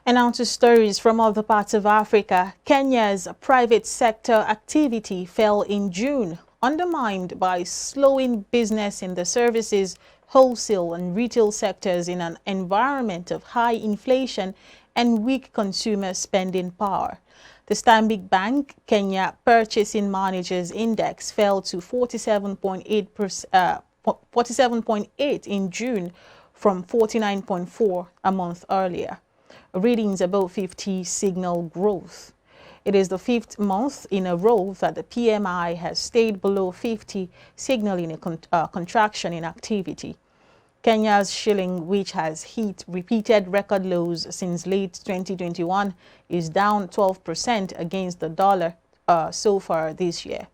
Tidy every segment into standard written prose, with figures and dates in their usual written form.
And now to stories from other parts of Africa. Kenya's private sector activity fell in June, undermined by slowing business in the services, wholesale and retail sectors in an environment of high inflation and weak consumer spending power. The Stanbic Bank Kenya Purchasing Managers Index fell to 47.8 in June from 49.4 a month earlier. Readings above 50 signal growth. It is the fifth month in a row that the PMI has stayed below 50, signaling a contraction in activity. Kenya's shilling, which has hit repeated record lows since late 2021, is down 12% against the dollar so far this year.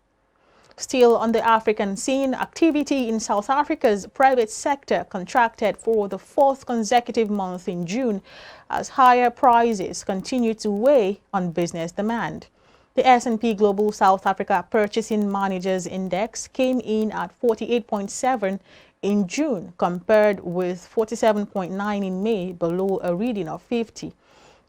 Still on the African scene, activity in South Africa's private sector contracted for the fourth consecutive month in June as higher prices continue to weigh on business demand. The S&P Global South Africa Purchasing Managers Index came in at 48.7 in June, compared with 47.9 in May, below a reading of 50.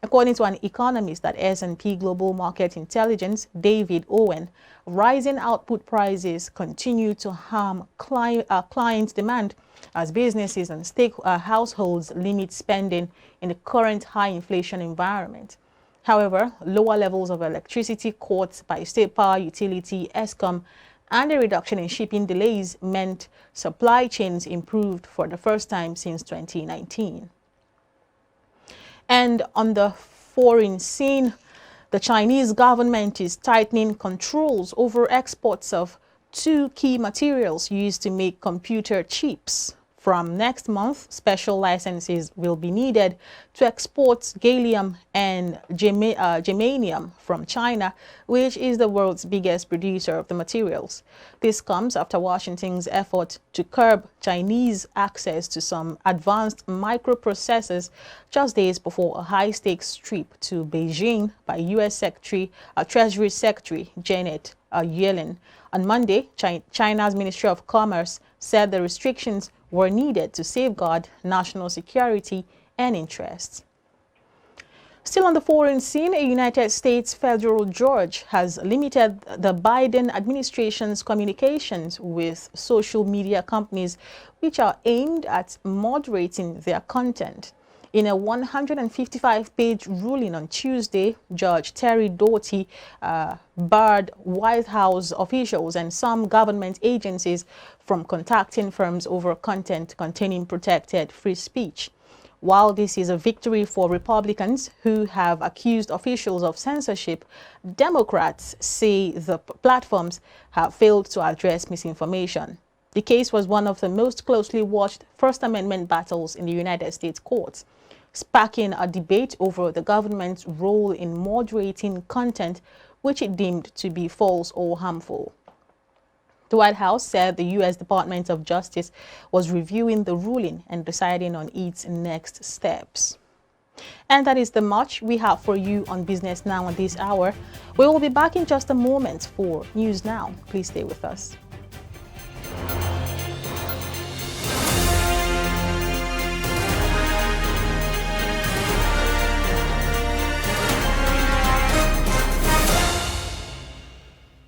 According to an economist at S&P Global Market Intelligence, David Owen, rising output prices continue to harm client demand as businesses and households limit spending in the current high inflation environment. However, lower levels of electricity caught by state power utility Eskom and a reduction in shipping delays meant supply chains improved for the first time since 2019. And on the foreign scene, the Chinese government is tightening controls over exports of two key materials used to make computer chips. From next month, special licenses will be needed to export gallium and germanium from China, which is the world's biggest producer of the materials. This comes after Washington's effort to curb Chinese access to some advanced microprocessors just days before a high-stakes trip to Beijing by U.S. Treasury Secretary Janet Yellen. On Monday, China's Ministry of Commerce said the restrictions were needed to safeguard national security and interests. Still on the foreign scene, a United States federal judge has limited the Biden administration's communications with social media companies, which are aimed at moderating their content. In a 155-page ruling on Tuesday, Judge Terry Doughty barred White House officials and some government agencies from contacting firms over content containing protected free speech. While this is a victory for Republicans who have accused officials of censorship, Democrats say the platforms have failed to address misinformation. The case was one of the most closely watched First Amendment battles in the United States courts, sparking a debate over the government's role in moderating content which it deemed to be false or harmful. The White House said the U.S. Department of Justice was reviewing the ruling and deciding on its next steps. And that is the much we have for you on Business Now at this hour. We will be back in just a moment for News Now. Please stay with us.